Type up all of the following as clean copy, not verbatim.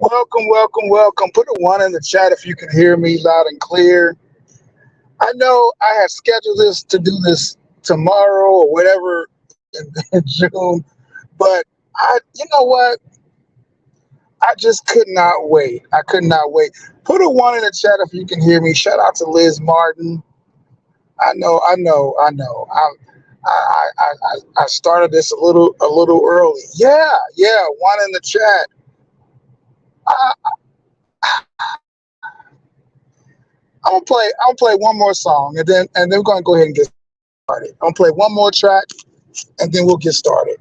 Welcome, welcome, welcome. Put a one in the chat if you can hear me loud and clear. I know I had scheduled this to do this tomorrow or whatever in June, but you know what? I just could not wait. I could not wait. Put a one in the chat if you can hear me. Shout out to Liz Martin. I know. I started this a little early. Yeah, yeah. One in the chat. I, I'm gonna play one more song and then we're gonna go ahead and get started. I'm gonna play one more track and then we'll get started.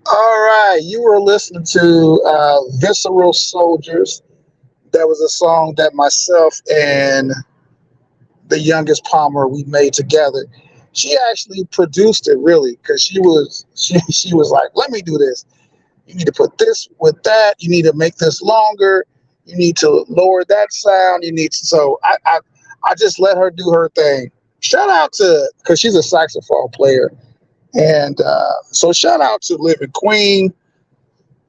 All right, you were listening to Visceral Soldiers. That was a song that myself and the youngest Palmer we made together. She actually produced it really because she was like, let me do this. You need to put this with that. You need to make this longer. You need to lower that sound. You need to, so I just let her do her thing. Shout out to because she's a saxophone player, and so shout out to Living Queen,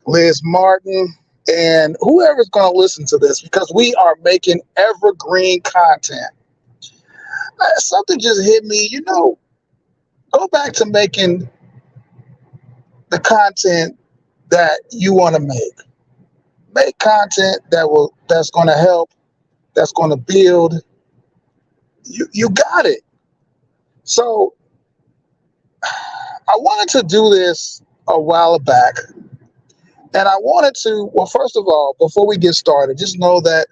Liz Martin, and whoever's going to listen to this because we are making evergreen content. Something just hit me. Go back to making the content that you want to make. Make content that's going to help, that's going to build. You got it. So I wanted to do this a while back, and I wanted to. Well, first of all, before we get started, just know that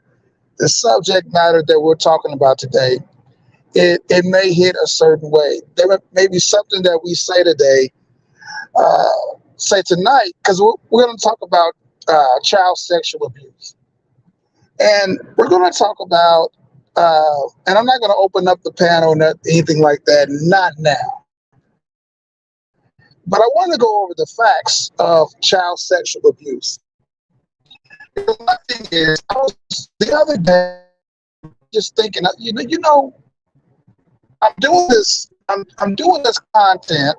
the subject matter that we're talking about today, it may hit a certain way. There may be something that we say today, uh, say tonight, because we're going to talk about child sexual abuse. And we're going to talk about, and I'm not going to open up the panel or anything like that, not now. But I want to go over the facts of child sexual abuse. The one thing is, I was the other day just thinking, I'm doing this. I'm doing this content,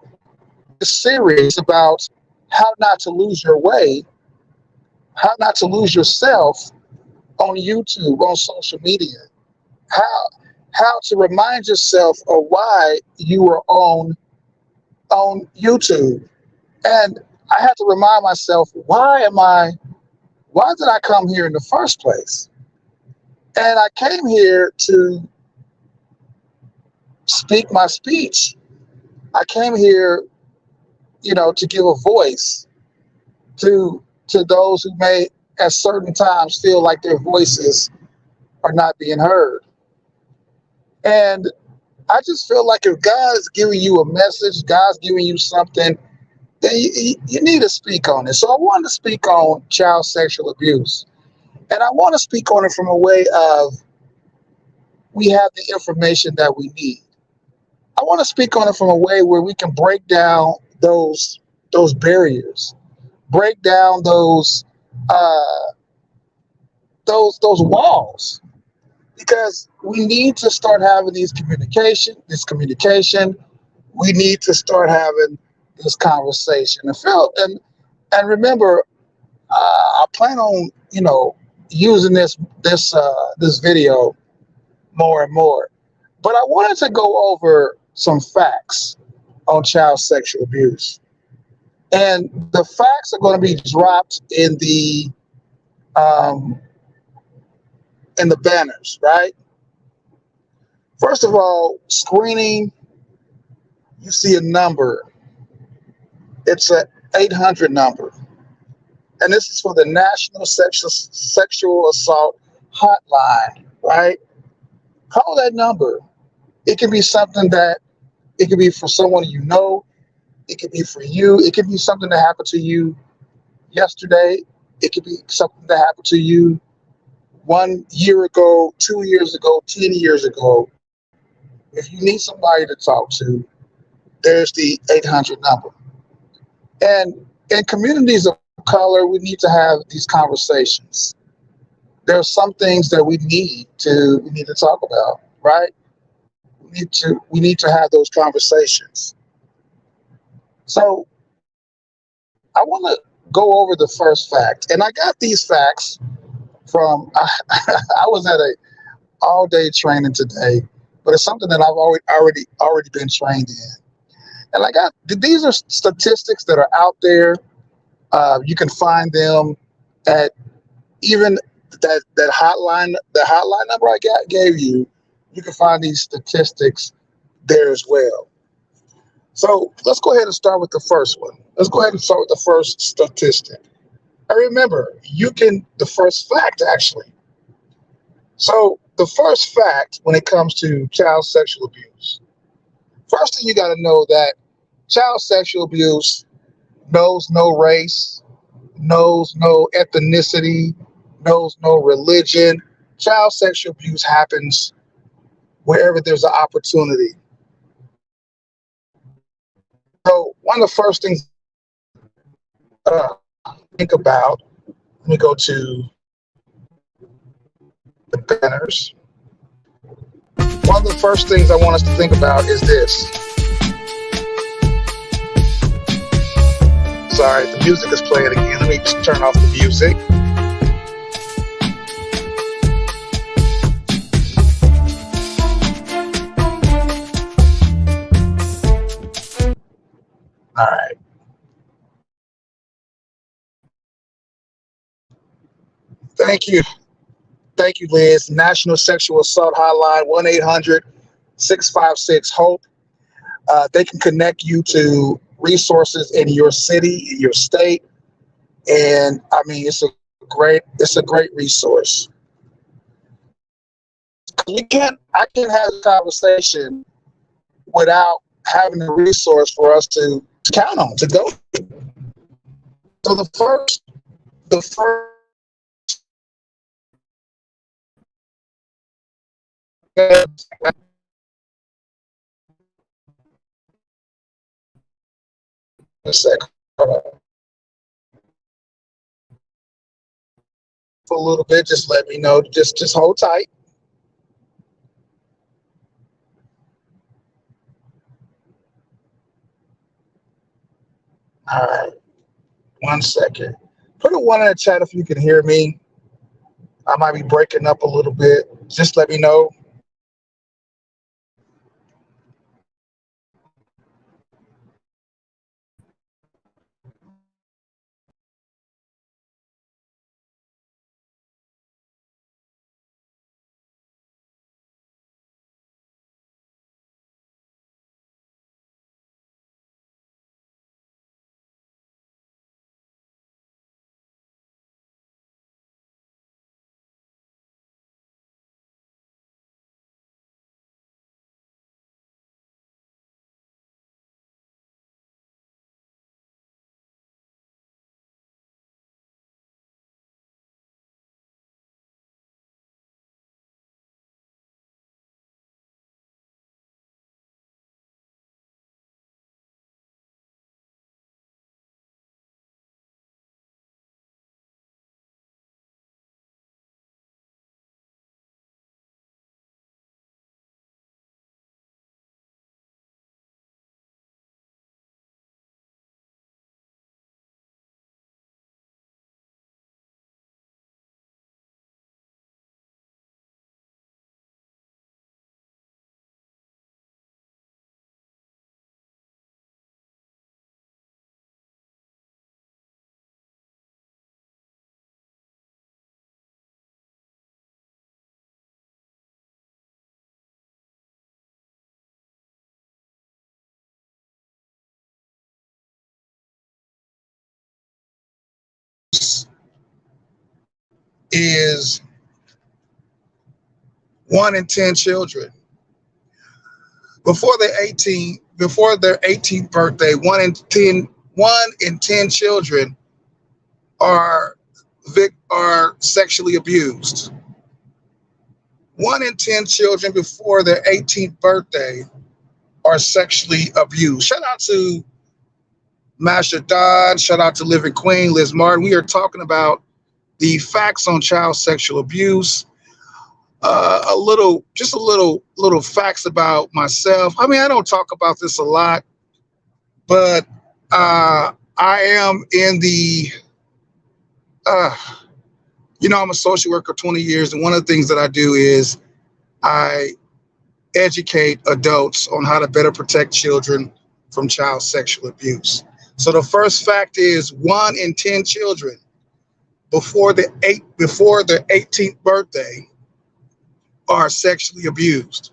this series about how not to lose your way, how not to lose yourself on YouTube, on social media, how to remind yourself of why you were on YouTube. And I had to remind myself, why did I come here in the first place? And I came here to speak my speech. I came here, to give a voice to those who may at certain times feel like their voices are not being heard. And I just feel like if God's giving you a message, God's giving you something, then you need to speak on it. So I wanted to speak on child sexual abuse. And I want to speak on it from a way of we have the information that we need. I want to speak on it from a way where we can break down those barriers, break down uh, those walls, because we need to start having this communication. We need to start having this conversation. And remember, I plan on using this video more and more. But I wanted to go over some facts on child sexual abuse, and the facts are going to be dropped um, in the banners, right? First of all, screening. You see a number. It's a 800 number, and this is for the National Sexual Assault Hotline, right? Call that number. It can be something that it could be for someone you know. It could be for you. It could be something that happened to you yesterday. It could be something that happened to you 1 year ago, 2 years ago, 10 years ago. If you need somebody to talk to, there's the 800 number. And in communities of color, we need to have these conversations. There are some things that we need to talk about, right? We need to have those conversations. So I want to go over the first fact, and I got these facts from I was at a all day training today, but it's something that I've already been trained in. And I got these are statistics that are out there. You can find them at even the hotline number gave you. You can find these statistics there as well. So let's go ahead and start with the first one. Let's go ahead and start with the first statistic. And remember, the first fact actually. So the first fact when it comes to child sexual abuse, first thing you got to know that child sexual abuse knows no race, knows no ethnicity, knows no religion. Child sexual abuse happens wherever there's an opportunity. So one of the first things uh, think about, let me go to the banners. One of the first things I want us to think about is this. Sorry, the music is playing again. Let me just turn off the music. All right. Thank you. Thank you, Liz. National Sexual Assault Hotline, 1-800-656-HOPE. They can connect you to resources in your city, in your state. And I mean, it's a great resource. I can't have a conversation without having a resource for us to count on, to go. So the first a second, for a little bit, just let me know. Just hold tight. All right, 1 second. Put a one in the chat if you can hear me. I might be breaking up a little bit. Just let me know. is 1 in 10 children before their 18th birthday. 1 in 10 children are are sexually abused. 1 in 10 children before their 18th birthday are sexually abused. Shout out to Master Don. Shout out to Living Queen, Liz Martin. We are talking about the facts on child sexual abuse. Little facts about myself. I mean, I don't talk about this a lot, but I am in the, I'm a social worker 20 years, and one of the things that I do is I educate adults on how to better protect children from child sexual abuse. So the first fact is 1 in 10 children before their 18th birthday are sexually abused.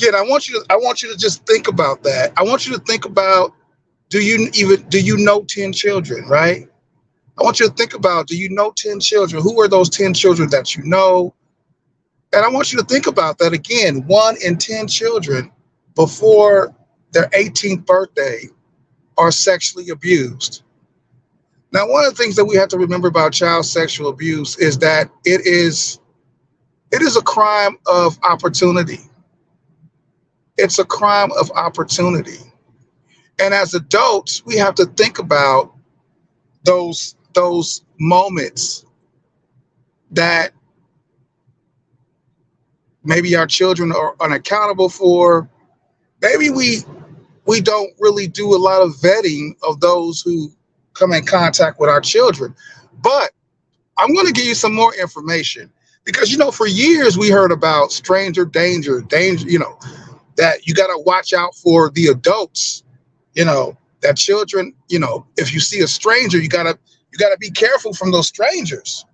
Again, I want you to just think about that. I want you to think about, do you know 10 children, right? I want you to think about, do you know 10 children? Who are those 10 children that you know? And I want you to think about that again. 1 in 10 children before their 18th birthday are sexually abused. Now, one of the things that we have to remember about child sexual abuse is that it is a crime of opportunity. It's a crime of opportunity. And as adults, we have to think about those moments that maybe our children are unaccountable for. Maybe we don't really do a lot of vetting of those who come in contact with our children. But I'm going to give you some more information because, for years we heard about stranger danger, that you got to watch out for the adults, that children, if you see a stranger, you got to be careful from those strangers.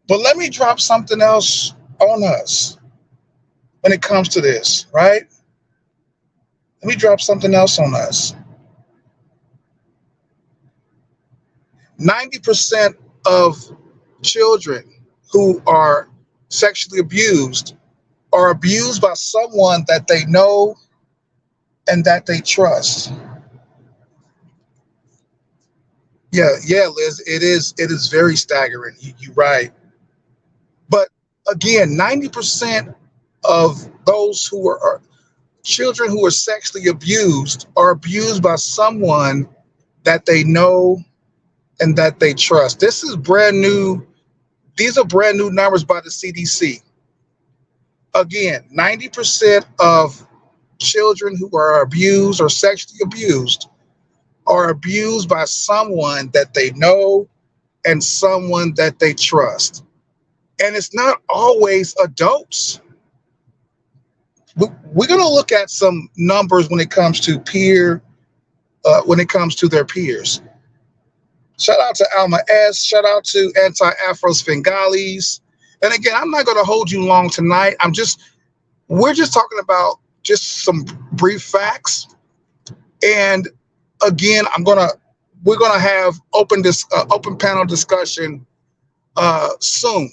But let me drop something else on us when it comes to this, right? Let me drop something else on us. 90% of children who are sexually abused are abused by someone that they know and that they trust. Yeah, Liz, it is very staggering. You're right. But again, 90% of those who are children who are sexually abused are abused by someone that they know and that they trust. This is brand new. These are brand new numbers by the CDC. Again, 90% of children who are abused or sexually abused are abused by someone that they know and someone that they trust. And it's not always adults. We're going to look at some numbers when it comes to their peers. Shout out to Alma S. Shout out to Anti-Afros Fingales. And again, I'm not going to hold you long tonight. We're just talking about just some brief facts. And again, we're gonna have open panel discussion soon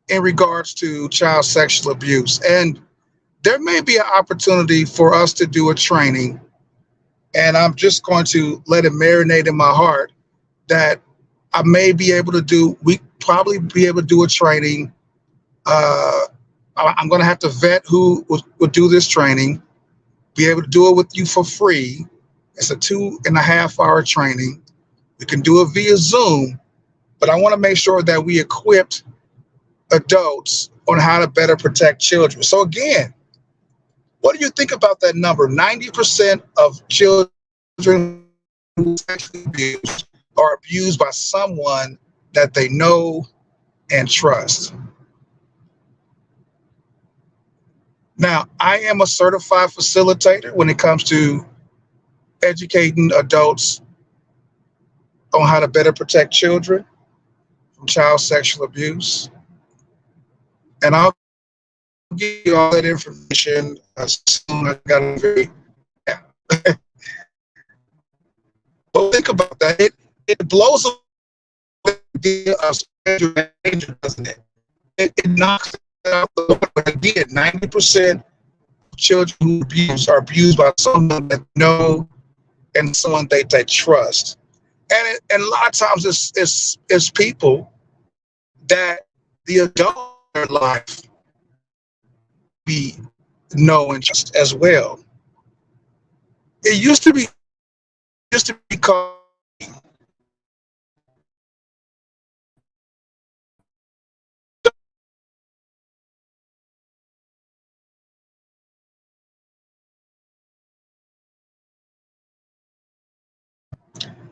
in regards to child sexual abuse. And there may be an opportunity for us to do a training, and I'm just going to let it marinate in my heart that I may be able to do. We probably be able to do a training. I'm going to have to vet who will do this training, be able to do it with you for free. It's a 2.5-hour training. We can do it via Zoom, but I want to make sure that we equipped adults on how to better protect children. So again, what do you think about that number? 90% of children who are sexually abused are abused by someone that they know and trust. Now, I am a certified facilitator when it comes to educating adults on how to better protect children from child sexual abuse. And I'll give you all that information as soon as I got a very But think about that. it blows away the idea of stranger danger, doesn't it? It knocks it out the door. But again, 90% of children who abuse are abused by someone that know and someone they trust. And a lot of times it's people that the adult in their life we know and trust as well. It used to be called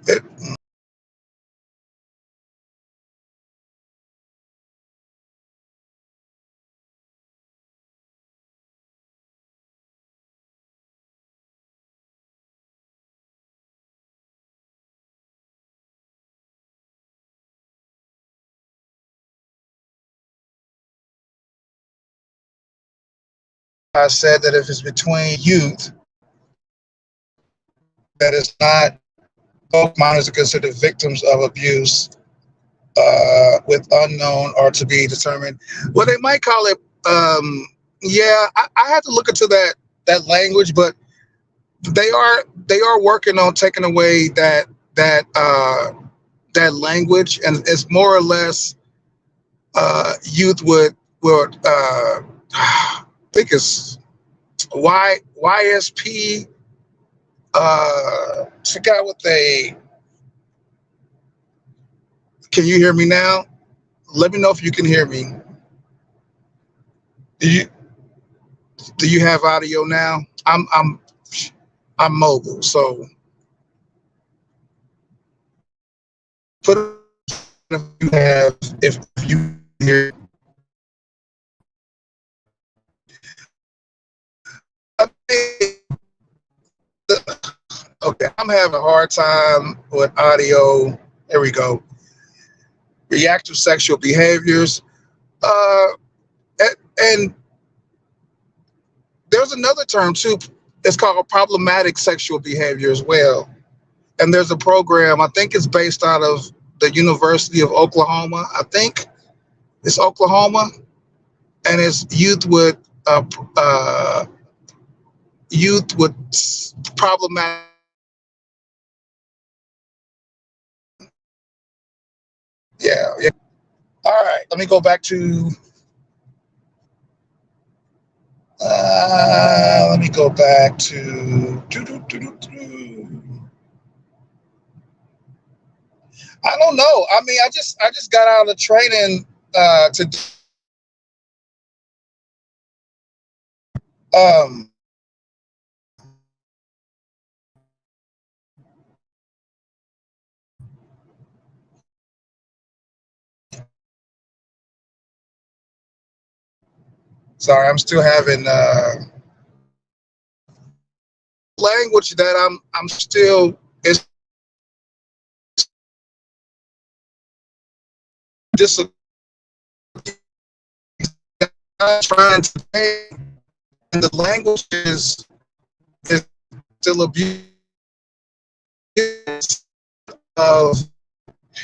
it, I said that if it's between youth, that is not both minors are considered victims of abuse with unknown or to be determined. Well, they might call it. Yeah, I had to look into that language, but they are working on taking away that language, and it's more or less youth would I think it's YSP. Forgot what they. Can you hear me now? Let me know if you can hear me. Do you do you have audio now? I'm mobile, so put if you have if you hear. I think okay, I'm having a hard time with audio. There we go. Reactive sexual behaviors. Uh, and there's another term too. It's called problematic sexual behavior as well. And there's a program. I think it's based out of the University of Oklahoma. I think it's Oklahoma, and it's uh, uh, youth with problematic. Yeah, yeah. All right. Let me go back to. Let me go back to. I don't know. I mean, I just got out of training to. Um, sorry, I'm still having language that I'm still it's just trying to and the language is still abuse of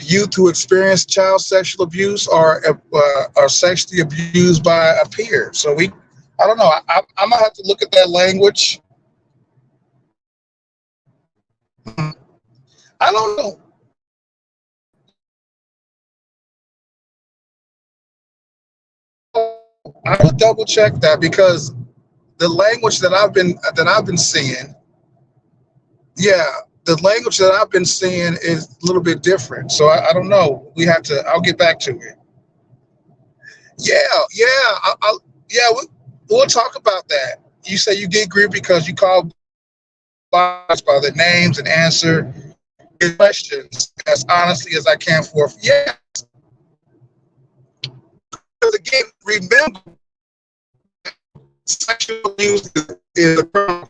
youth who experience child sexual abuse or are sexually abused by a peer. So I don't know. I'm gonna have to look at that language. I don't know. I would double check that because the language that I've been seeing, yeah, the language that I've been seeing is a little bit different. So I don't know. We have to. I'll get back to it. Yeah, yeah, yeah. We'll talk about that. You say you get grief because you call by their names and answer questions as honestly as I can for. Yeah, because again, remember, sexual abuse is a crime,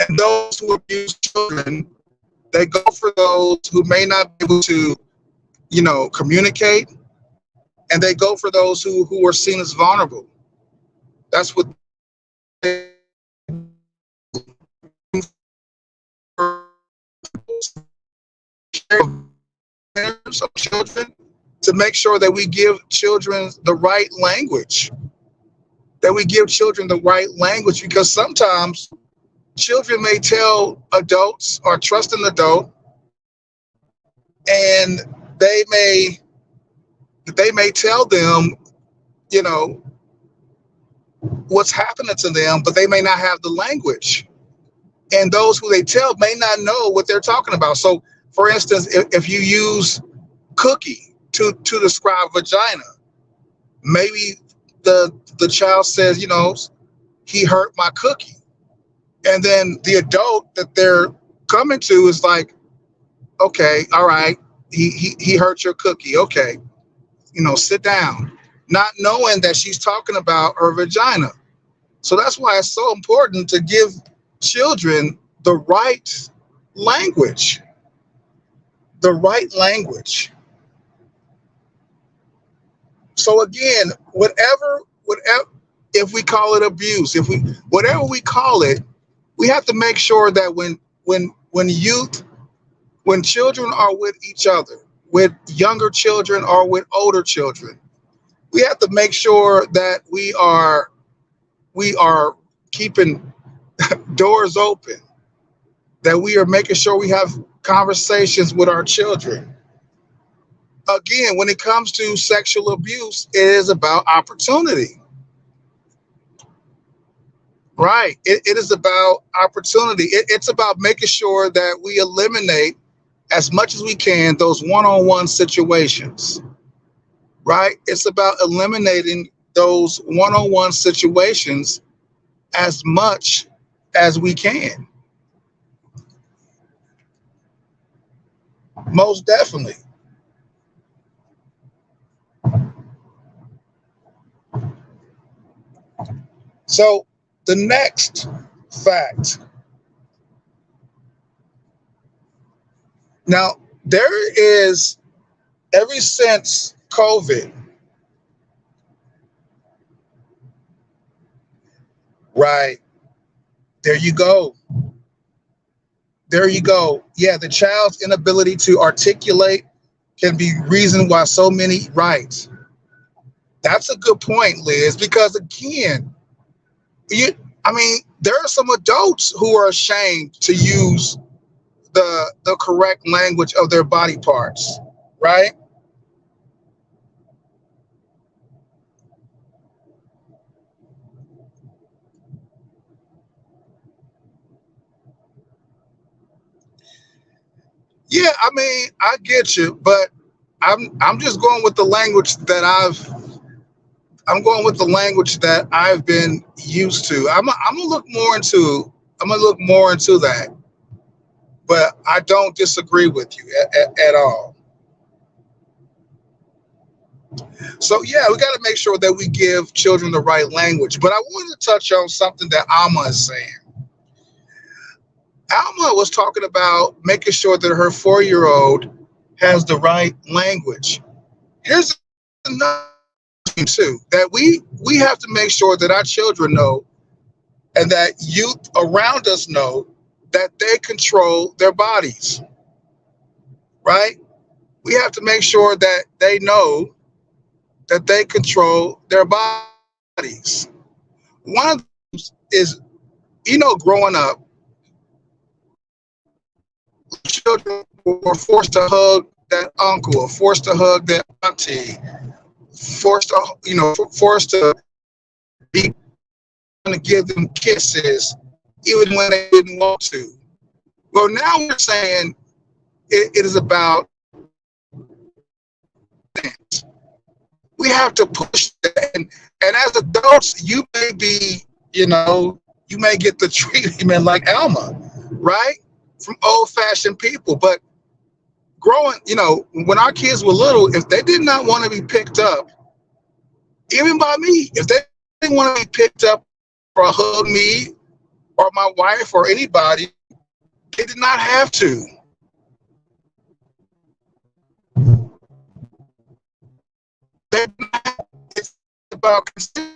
and those who abuse children, they go for those who may not be able to, communicate, and they go for those who are seen as vulnerable. That's what they children, to make sure that we give children the right language, that we give children the right language, because sometimes children may tell adults or trust an adult, and they may they may tell them, you know, what's happening to them, but they may not have the language, and those who they tell may not know what they're talking about. So for instance, if you use cookie to describe vagina, maybe the child says, you know, he hurt my cookie, and then the adult that they're coming to is like, okay, all right, he hurt your cookie, okay, you know, sit down, not knowing that she's talking about her vagina. So that's why it's so important to give children the right language, the right language. So again, whatever, if we call it abuse, if we, whatever we call it, we have to make sure that when children are with each other, with younger children or with older children, we have to make sure that we are keeping doors open, that we are making sure we have conversations with our children. Again, when it comes to sexual abuse, it is about opportunity, right? It is about opportunity. It's about making sure that we eliminate as much as we can those one-on-one situations, right? It's about eliminating those one-on-one situations as much as we can. Most definitely. So the next fact. Now, there is, ever since COVID, right? There you go. There you go. Yeah, the child's inability to articulate can be reason why so many, right. That's a good point, Liz, because again, you I mean, there are some adults who are ashamed to use the correct language of their body parts, right? Yeah, I mean, I get you, but I'm just going with the language that I'm going with the language that I've been used to. I'm gonna look more into I'm gonna look more into that, but I don't disagree with you at all. So yeah, we got to make sure that we give children the right language. But I wanted to touch on something that Alma is saying. Alma was talking about making sure that her 4-year-old has the right language. Here's another thing too, that we have to make sure that our children know, and that youth around us know, that they control their bodies, right? We have to make sure that they know that they control their bodies. One of those is, growing up, children were forced to hug that uncle, or forced to hug that auntie, forced to be to give them kisses, even when they didn't want to. Well, now we're saying it is about that. We have to push that. And as adults, you may be, you may get the treatment like Alma, right? From old fashioned people. But growing, when our kids were little, if they did not want to be picked up, even by me, if they didn't want to be picked up or hug me or my wife or anybody, they did not have to. They, it's about consent.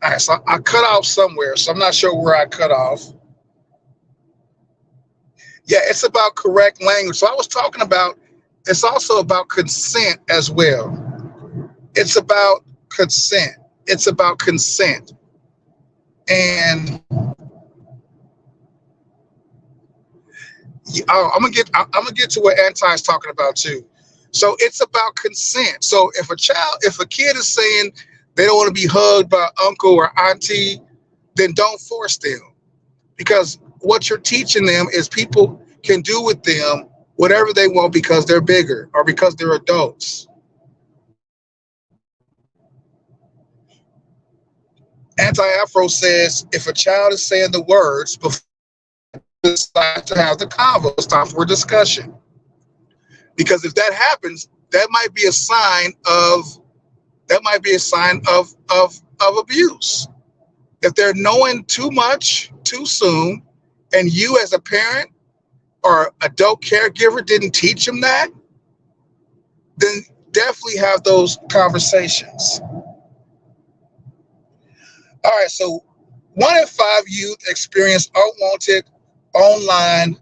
All right, so I cut off somewhere, so I'm not sure where I cut off. Yeah, it's about correct language. So I was talking about it's also about consent as well. It's about consent. It's about consent. And I'm gonna get to what Anti is talking about too. So it's about consent. So if a kid is saying they don't want to be hugged by uncle or auntie, then don't force them, because what you're teaching them is people can do with them whatever they want because they're bigger or because they're adults. Anti-Afro says if a child is saying the words before it's time to have the convo, it's time for a discussion. Because if that happens, that might be a sign of abuse. If they're knowing too much too soon, and you as a parent or adult caregiver didn't teach them that, then definitely have those conversations. All right, so 1 in 5 youth experience unwanted online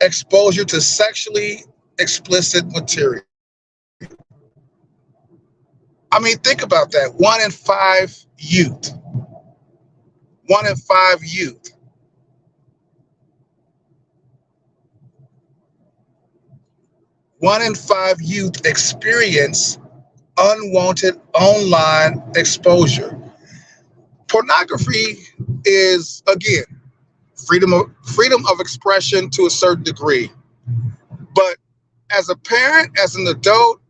exposure to sexually explicit material. I mean, think about that. 1 in 5 youth. 1 in 5 youth. One in 5 youth experience unwanted online exposure. Pornography is, again, freedom of expression to a certain degree. But as a parent, as an adult,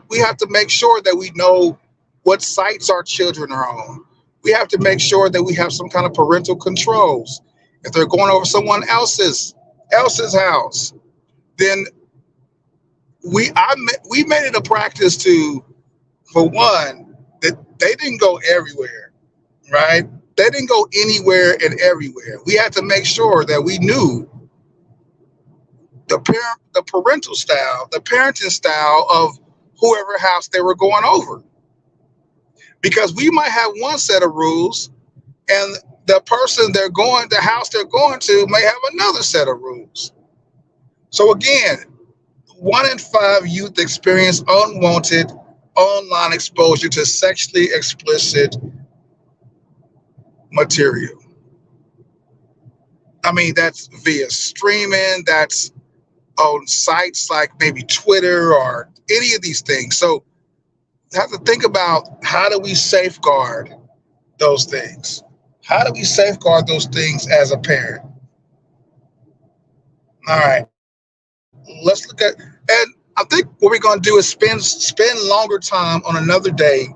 we have to make sure that we know what sites our children are on. We have to make sure that we have some kind of parental controls. If they're going over someone else's house, then we made it a practice to, for one, that they didn't go everywhere, right? They didn't go anywhere and everywhere. We had to make sure that we knew the parental style, the parenting style of whoever house they were going over. Because we might have one set of rules and the house they're going to may have another set of rules. So again, 1 in 5 youth experience unwanted online exposure to sexually explicit material. I mean, that's via streaming, that's on sites like maybe Twitter or any of these things. So you have to think about, how do we safeguard those things? How do we safeguard those things as a parent? All right, let's look at, and I think what we're going to do is spend longer time on another day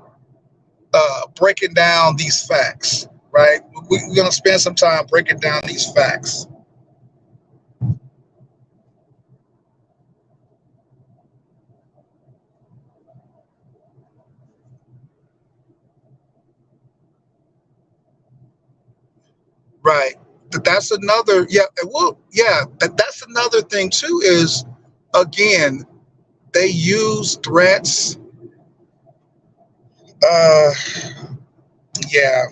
breaking down these facts, right? We're going to spend some time breaking down these facts. Right. That's another, yeah, well, yeah, that's another thing too, is, again, they use threats. Uh, yeah.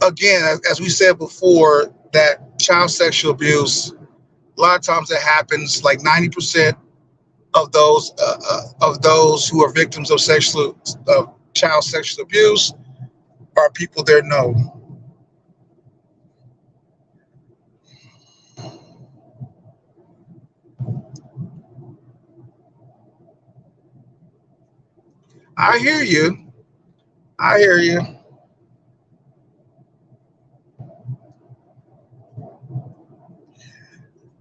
Again, as we said before, that child sexual abuse, a lot of times it happens, like 90% of those who are victims of child sexual abuse are people they know. I hear you. I hear you.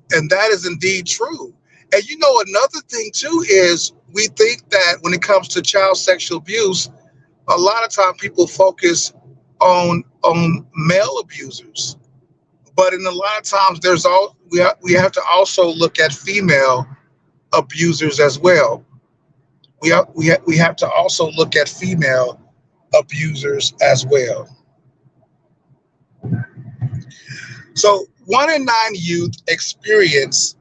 And that is indeed true. And another thing too is, we think that when it comes to child sexual abuse, a lot of time people focus on male abusers, but in a lot of times we have to also look at female abusers as well. We have to also look at female abusers as well. So 1 in 9 youth experience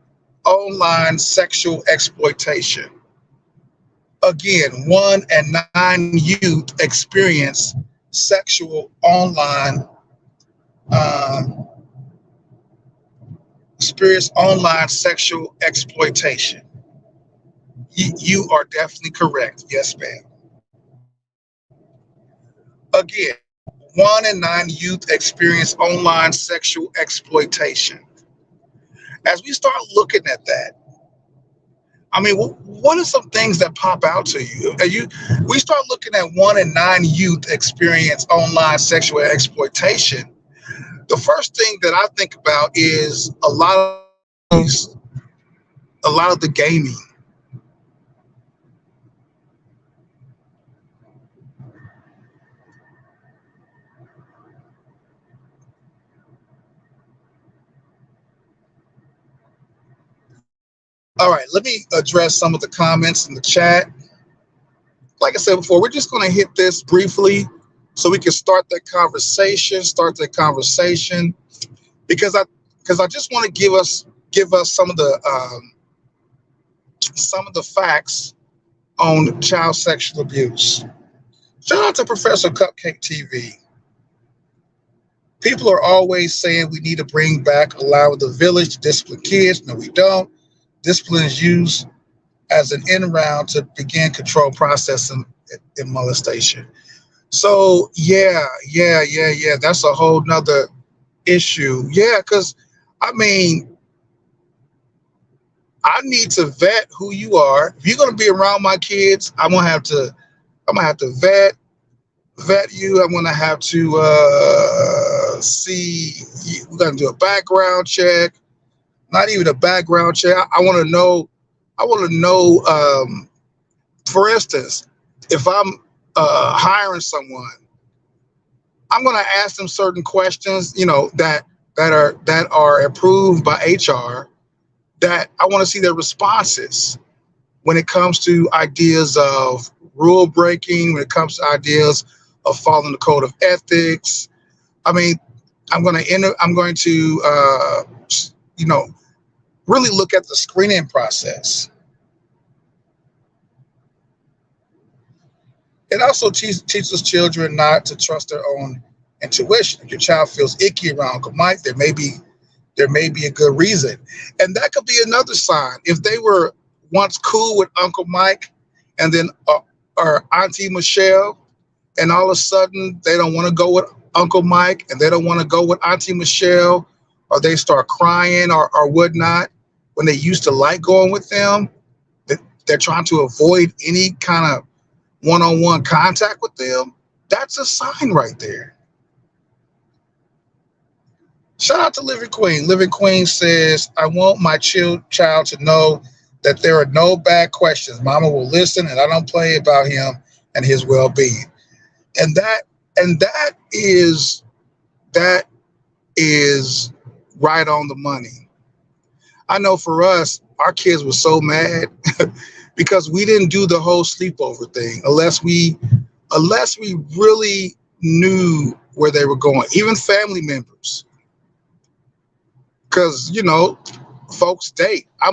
online sexual exploitation. Again, 1 in 9 youth um, experience online sexual exploitation. You are definitely correct. Yes, ma'am. Again, 1 in 9 youth experience online sexual exploitation. As we start looking at that, I mean, what are some things that pop out to you? We start looking at 1 in 9 youth experience online sexual exploitation. The first thing that I think about is a lot of the gaming. All right, let me address some of the comments in the chat. Like I said before, we're just going to hit this briefly so we can start that conversation because I just want to give us some of the facts on child sexual abuse. Shout out to Professor Cupcake TV. People are always saying we need to bring back Allow the Village to discipline kids. No, we don't. Discipline is used as an end round to begin control process in molestation. So yeah. That's a whole nother issue. Yeah, because I mean, I need to vet who you are. If you're gonna be around my kids, I'm gonna have to vet you. I'm gonna have to see. We're gonna do a background check. Not even a background check. I want to know. I want to know. For instance, if I'm hiring someone, I'm gonna ask them certain questions. You know that are approved by HR. That I want to see their responses when it comes to ideas of rule breaking, when it comes to ideas of following the code of ethics. I mean, I'm going to you know really look at the screening process. It also teaches children not to trust their own intuition. If your child feels icky around Uncle Mike, there may be a good reason, and that could be another sign. If they were once cool with Uncle Mike, and then or Auntie Michelle, and all of a sudden they don't want to go with Uncle Mike, and they don't want to go with Auntie Michelle, or they start crying or whatnot when they used to like going with them, they're trying to avoid any kind of one-on-one contact with them. That's a sign right there. Shout out to Living Queen. Living Queen says, I want my child to know that there are no bad questions. Mama will listen and I don't play about him and his well-being. And that is right on the money. I know for us, our kids were so mad because we didn't do the whole sleepover thing unless we really knew where they were going, even family members. Because folks date. I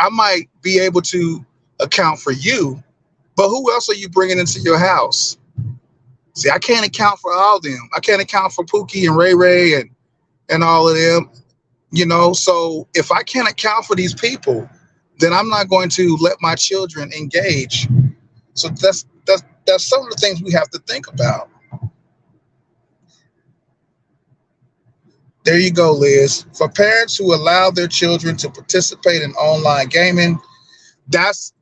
might be able to account for you, but who else are you bringing into your house? See, I can't account for all of them. I can't account for Pookie and Ray Ray and all of them. So if I can't account for these people, then I'm not going to let my children engage. So that's some of the things we have to think about. There you go, Liz. For parents who allow their children to participate in online gaming, that's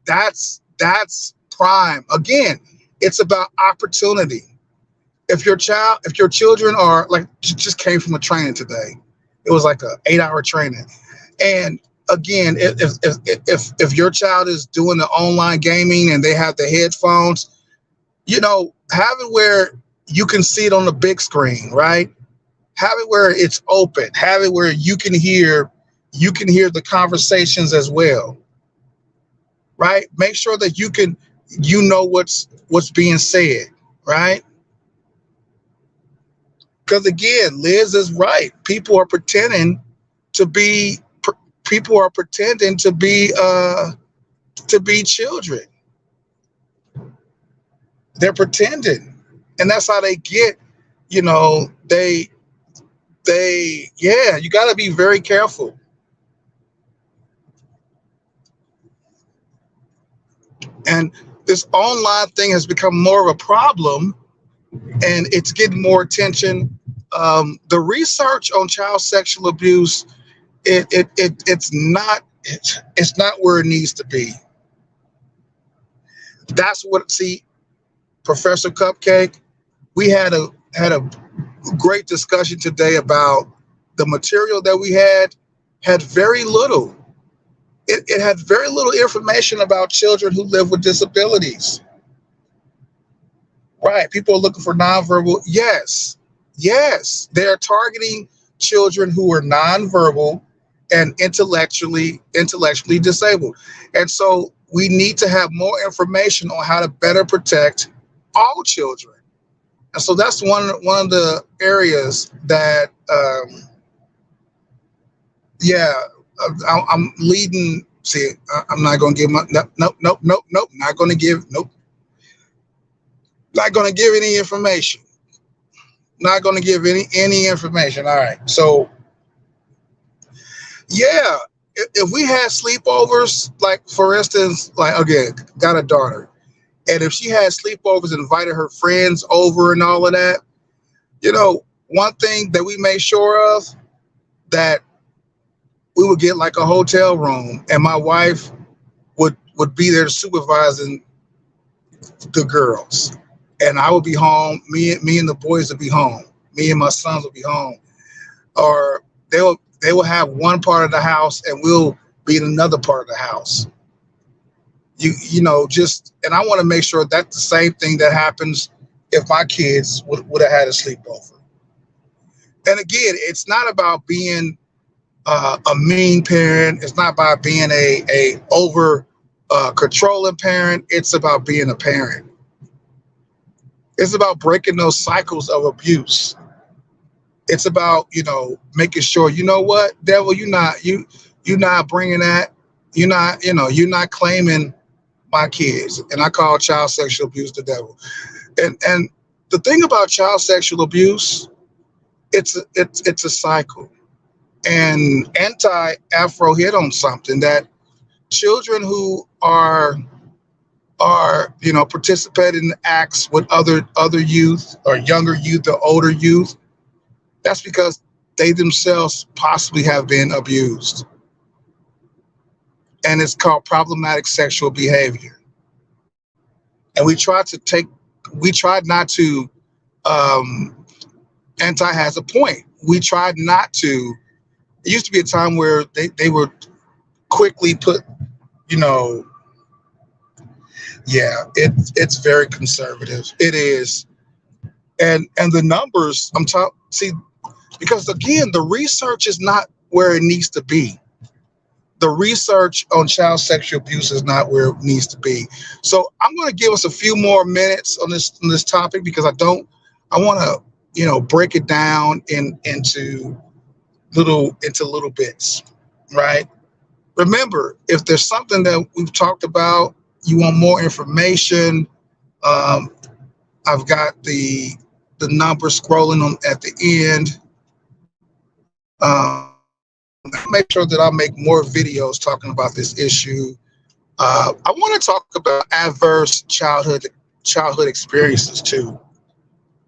prime. Again, it's about opportunity. If your children are like, just came from a training today, it was like a 8-hour training, and again, if your child is doing the online gaming and they have the headphones, have it where you can see it on the big screen, right? Have it where it's open. Have it where you can hear the conversations as well, right? Make sure that you know what's being said, right? Because again, Liz is right. People are pretending to be children. They're pretending, and that's how they get. You know, yeah. You got to be very careful. And this online thing has become more of a problem, and it's getting more attention. The research on child sexual abuse, it's not where it needs to be. That's what see, Professor Cupcake. We had a great discussion today about the material that we had very little. It had very little information about children who live with disabilities. Right. People are looking for nonverbal. Yes. Yes. They are targeting children who are nonverbal and intellectually disabled. And so we need to have more information on how to better protect all children. And so that's one of the areas that yeah, I'm leading. See, I'm not going to give my nope. Not going to give Not going to give any information. Not going to give any information. All right. So yeah, if we had sleepovers, like for instance, like again, got a daughter, and if she had sleepovers and invited her friends over and all of that, you know, one thing that we made sure of that we would get like a hotel room, and my wife would be there supervising the girls, and I would be home. Me and the boys would be home. Me and my sons would be home, or they will have one part of the house, and we'll be in another part of the house. You know, just, and I want to make sure that's the same thing that happens if my kids would have had a sleepover. And again, it's not about being a mean parent. It's not about being a over controlling parent. It's about being a parent. It's about breaking those cycles of abuse. It's about, you know, making sure, you know what, devil, you're not bringing that. You're not claiming my kids. And I call child sexual abuse the devil. And the thing about child sexual abuse, it's a cycle. And Anti-Afro hit on something, that children who are participating in acts with other youth, or younger youth or older youth, that's because they themselves possibly have been abused. And it's called problematic sexual behavior. And we tried not to, Anti has a point. We tried not to, it used to be a time where they would quickly put, yeah, it's very conservative. It is. And the numbers, see, because again, the research is not where it needs to be. The research on child sexual abuse is not where it needs to be. So I'm going to give us a few more minutes on this topic, because I want to, break it down into little bits, right? Remember, if there's something that we've talked about, you want more information, I've got the number scrolling on at the end. Make sure that I make more videos talking about this issue. I want to talk about adverse childhood experiences too.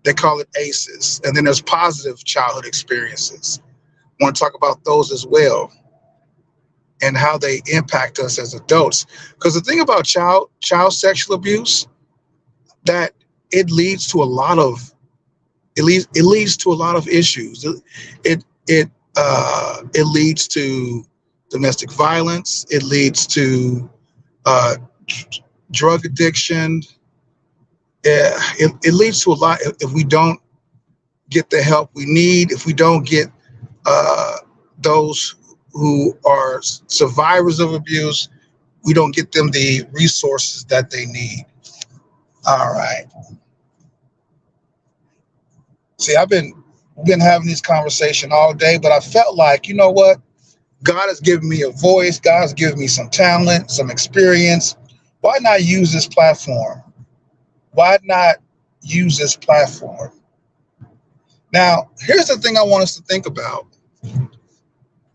They call it ACEs, and then there's positive childhood experiences. I want to talk about those as well, and how they impact us as adults. Because the thing about child sexual abuse, that it leads to a lot of issues. It leads to domestic violence. It leads to drug addiction. It leads to a lot if we don't get the help we need. If we don't get those who are survivors of abuse, we don't get them the resources that they need. All right. See, I've been having this conversation all day, but I felt like, you know what? God has given me a voice. God has given me some talent, some experience. Why not use this platform Why not use this platform? Now, here's the thing I want us to think about.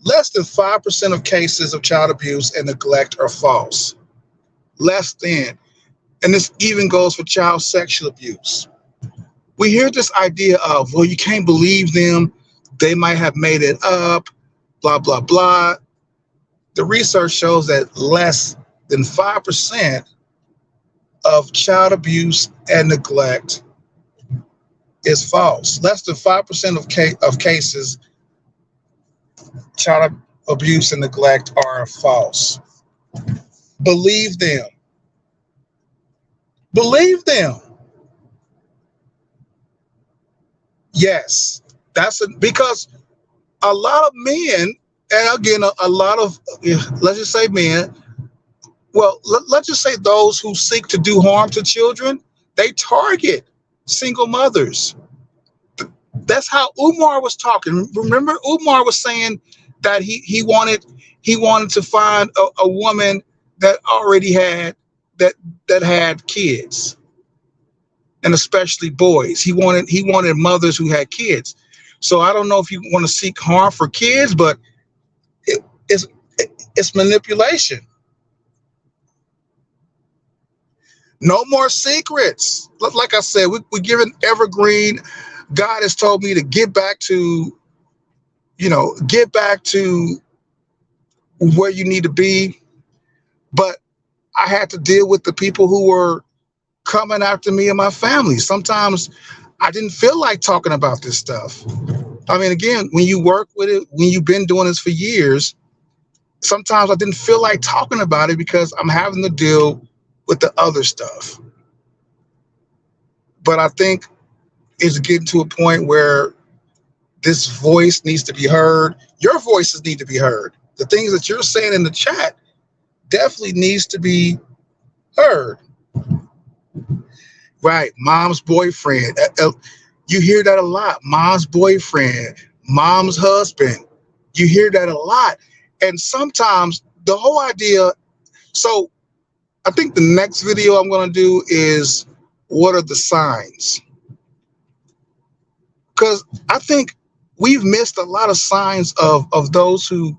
Less than 5% of cases of child abuse and neglect are false. Less than. And this even goes for child sexual abuse. We hear this idea of, well, you can't believe them. They might have made it up, blah, blah, blah. The research shows that less than 5% of child abuse and neglect is false. Less than 5% of cases, child abuse and neglect are false. Believe them. Believe them. Yes, because a lot of men, and again, a lot of, let's just say men, well, let's just say those who seek to do harm to children, they target single mothers. That's how Umar was talking. Remember, Umar was saying that he wanted to find a woman that already had that had kids, and especially boys. He wanted mothers who had kids. So I don't know if you want to seek harm for kids, but it's manipulation. No more secrets. Like I said, we're given evergreen. God has told me to get back to where you need to be. But I had to deal with the people who were coming after me and my family. Sometimes I didn't feel like talking about this stuff. I mean, again, when you work with it, when you've been doing this for years, sometimes I didn't feel like talking about it because I'm having to deal with the other stuff. But I think it's getting to a point where this voice needs to be heard. Your voices need to be heard. The things that you're saying in the chat definitely needs to be heard. Right. Mom's boyfriend. You hear that a lot. Mom's boyfriend, mom's husband. You hear that a lot. And sometimes the whole idea. So I think the next video I'm going to do is what are the signs? Because I think we've missed a lot of signs of those who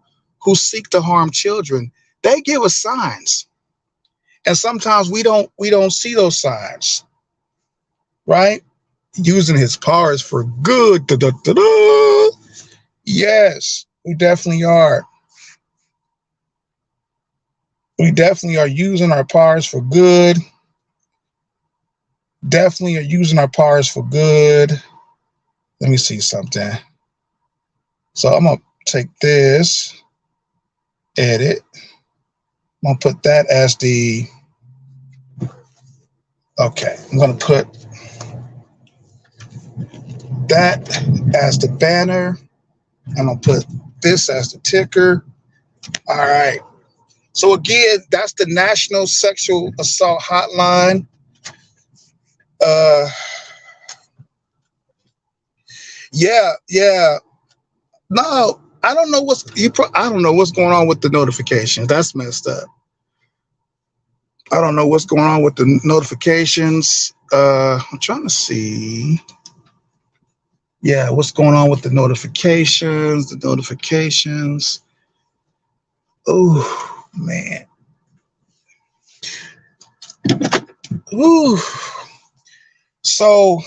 seek to harm children. They give us signs. And sometimes we don't see those signs. Right? Using his powers for good. Da, da, da, da. Yes, we definitely are. We definitely are using our powers for good. Definitely are using our powers for good. Let me see something. So I'm going to take this, edit. I'm going to put that as the, okay, I'm going to put that as the banner. I'm going to put this as the ticker. All right. So again, that's the National Sexual Assault Hotline. Yeah. No, I don't know what's going on with the notifications. That's messed up. I don't know what's going on with the notifications. I'm trying to see. Yeah, what's going on with the notifications? The notifications. Oh man. Ooh. So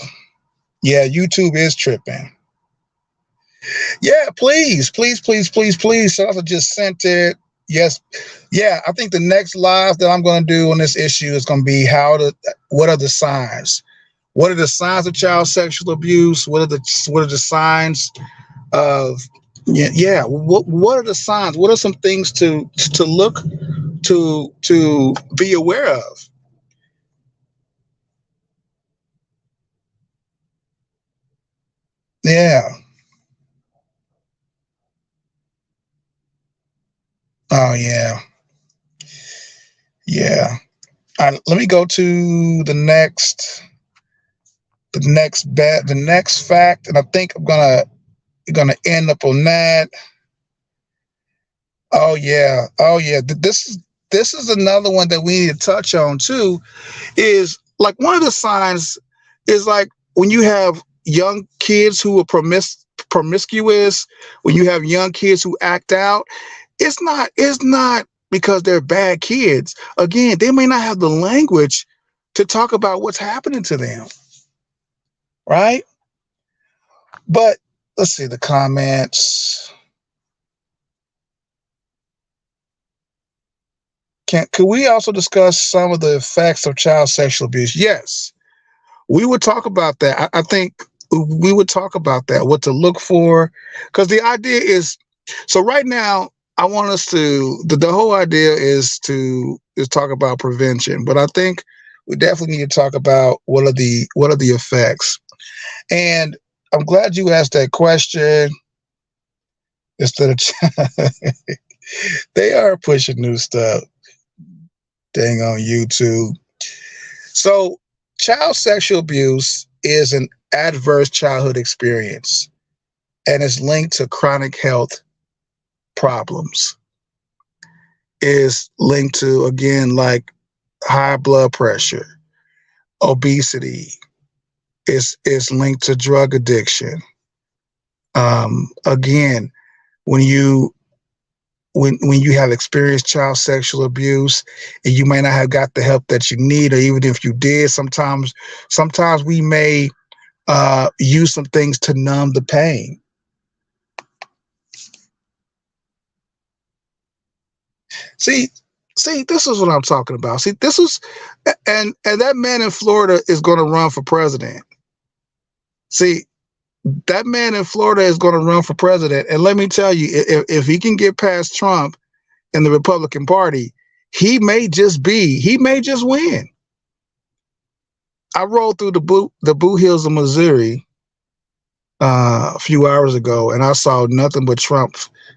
yeah, YouTube is tripping. Yeah, please. Salsa just sent it. Yes. Yeah, I think the next live that I'm going to do on this issue is going to be what are the signs? What are the signs of child sexual abuse? What are the signs of what are the signs? What are some things to look to be aware of? Yeah. Oh yeah. Yeah. Let me go to the next fact, and I think I'm gonna end up on that. Oh yeah. This is another one that we need to touch on too. Is like one of the signs is like when you have young kids who are promiscuous, when you have young kids who act out, it's not because they're bad kids. Again, they may not have the language to talk about what's happening to them, right? But let's see the comments. Could we also discuss some of the effects of child sexual abuse? Yes, we would talk about that. I think we would talk about that, what to look for, because the idea is, so right now, I want us to, the whole idea is talk about prevention, but I think we definitely need to talk about what are the effects. And I'm glad you asked that question. Instead of they are pushing new stuff. Dang on YouTube. So, child sexual abuse is an adverse childhood experience and is linked to chronic health problems. Is linked to, again, like high blood pressure, obesity, is linked to drug addiction. Again, when you have experienced child sexual abuse and you may not have got the help that you need, or even if you did, sometimes we may use some things to numb the pain. See, this is what I'm talking about. See, this is, and that man in Florida is going to run for president. See, that man in Florida is going to run for president. And let me tell you, if he can get past Trump in the Republican Party, he may just win. I rode through the Blue Hills of Missouri a few hours ago, and I saw nothing but Trump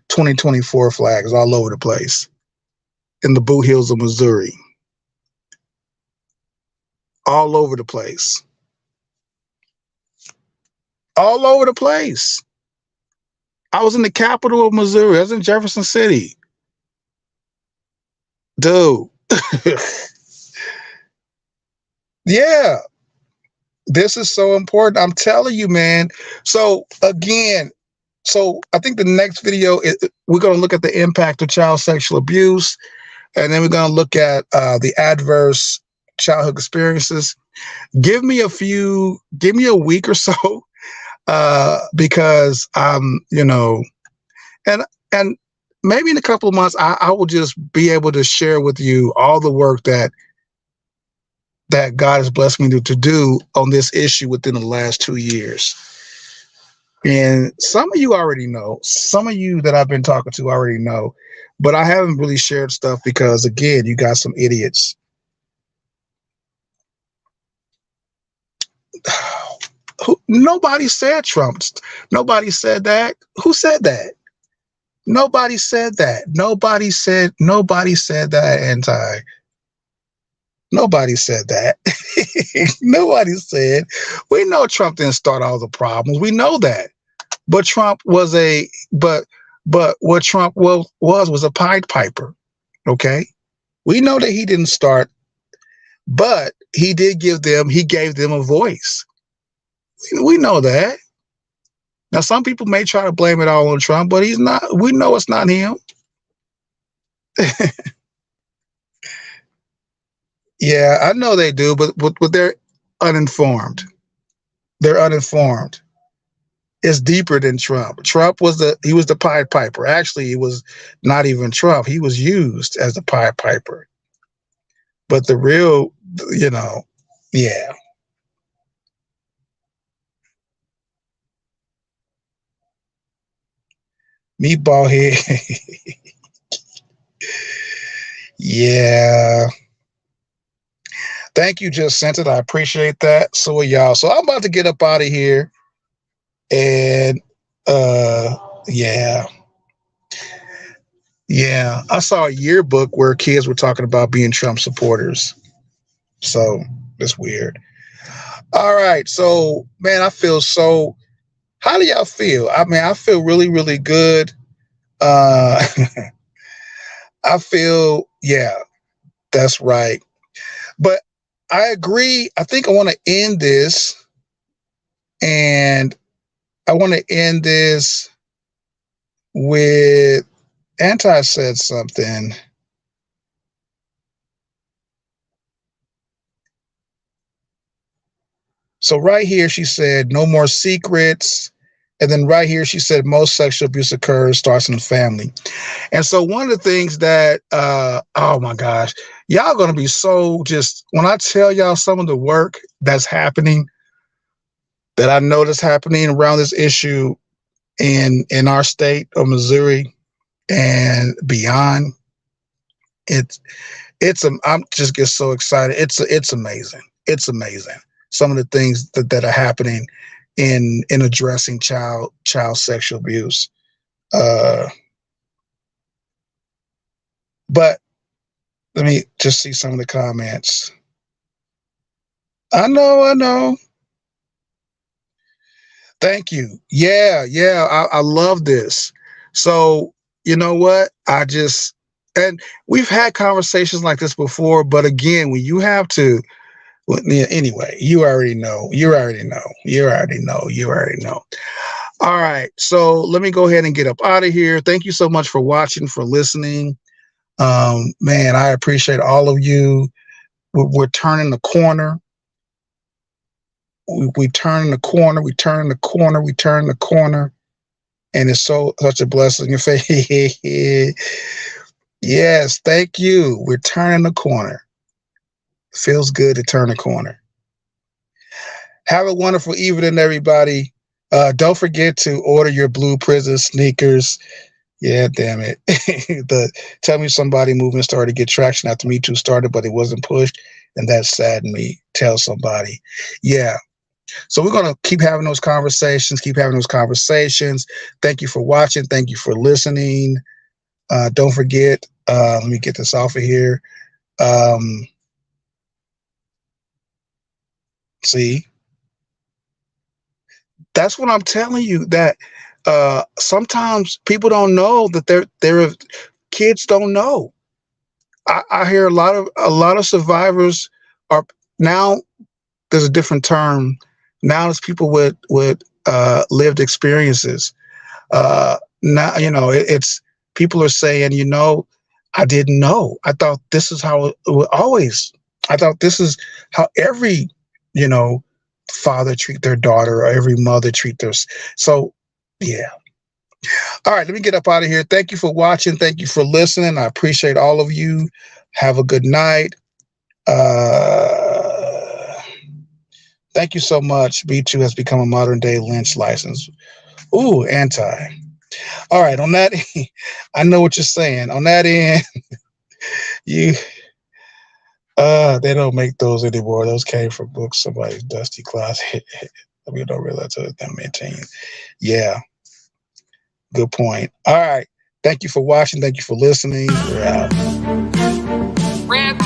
2024 flags all over the place in the Blue Hills of Missouri. All over the place. All over the place. I was in the capital of Missouri. I was in Jefferson City. Dude. Yeah. This is so important. I'm telling you, man. So again, I think the next video, we're going to look at the impact of child sexual abuse, and then we're going to look at the adverse childhood experiences. Give me a week or so, because and maybe in a couple of months, I will just be able to share with you all the work that God has blessed me to do on this issue within the last 2 years. And some of you already know, some of you that I've been talking to already know, but I haven't really shared stuff because, again, you got some idiots. Nobody said Trump. Nobody said that. Who said that? Nobody said that. Nobody said that, anti. Nobody said that. Nobody said. We know Trump didn't start all the problems. We know that. But Trump was but what Trump was a Pied Piper. Okay? We know that he didn't start, but he gave them a voice. We know that. Now, some people may try to blame it all on Trump, but he's not. We know it's not him. Yeah, I know they do, but they're uninformed. They're uninformed. It's deeper than Trump. Trump was the Pied Piper. Actually, he was not even Trump. He was used as the Pied Piper. But the real, yeah. Meatball head. Yeah. Thank you, just sent it. I appreciate that. So are y'all. So I'm about to get up out of here. And yeah. Yeah. I saw a yearbook where kids were talking about being Trump supporters. So it's weird. All right. So, man, how do y'all feel? I mean, I feel really, really good. I feel, yeah, that's right. But I agree. I think I want to end this, and I want to end this with Anti said something. So right here, she said, no more secrets. And then right here, she said, most sexual abuse occurs, starts in the family. And so one of the things that, oh my gosh, y'all going to be so just, when I tell y'all some of the work that's happening, that I notice happening around this issue in our state of Missouri and beyond, I'm just get so excited. It's amazing. It's amazing. Some of the things that are happening in addressing child sexual abuse. But let me just see some of the comments. I know. Thank you. Yeah. I love this. So, you know what? And we've had conversations like this before, but again, when you have to, well, yeah, anyway, you already know. All right. So let me go ahead and get up out of here. Thank you so much for watching, for listening. Man, I appreciate all of you. We're turning the corner. We turn the corner. And it's such a blessing. Yes, thank you. We're turning the corner. Feels good to turn a corner. Have a wonderful evening, everybody. Don't forget to order your Blue Prison sneakers. Yeah, damn it. The Tell Me Somebody movement started to get traction after Me Too started, but it wasn't pushed, and that saddened me. Tell somebody. Yeah. So we're going to keep having those conversations, Thank you for watching. Thank you for listening. Don't forget, let me get this off of here. See, that's what I'm telling you, that sometimes people don't know that they're kids don't know. I hear a lot of survivors are now. There's a different term now. It's people with lived experiences. Now it's people are saying, I didn't know. I thought this is how it would always. I thought this is how every father treat their daughter, or every mother treat their. So yeah. All right, let me get up out of here. Thank you for watching. Thank you for listening. I appreciate all of you. Have a good night. Thank you so much. B2 has become a modern day lynch license. Ooh, anti. All right, on that, I know what you're saying. On that end, they don't make those anymore. Those came from books, somebody's dusty closet. We don't realize that them maintain. Yeah. Good point. All right. Thank you for watching. Thank you for listening. We're out. Rant.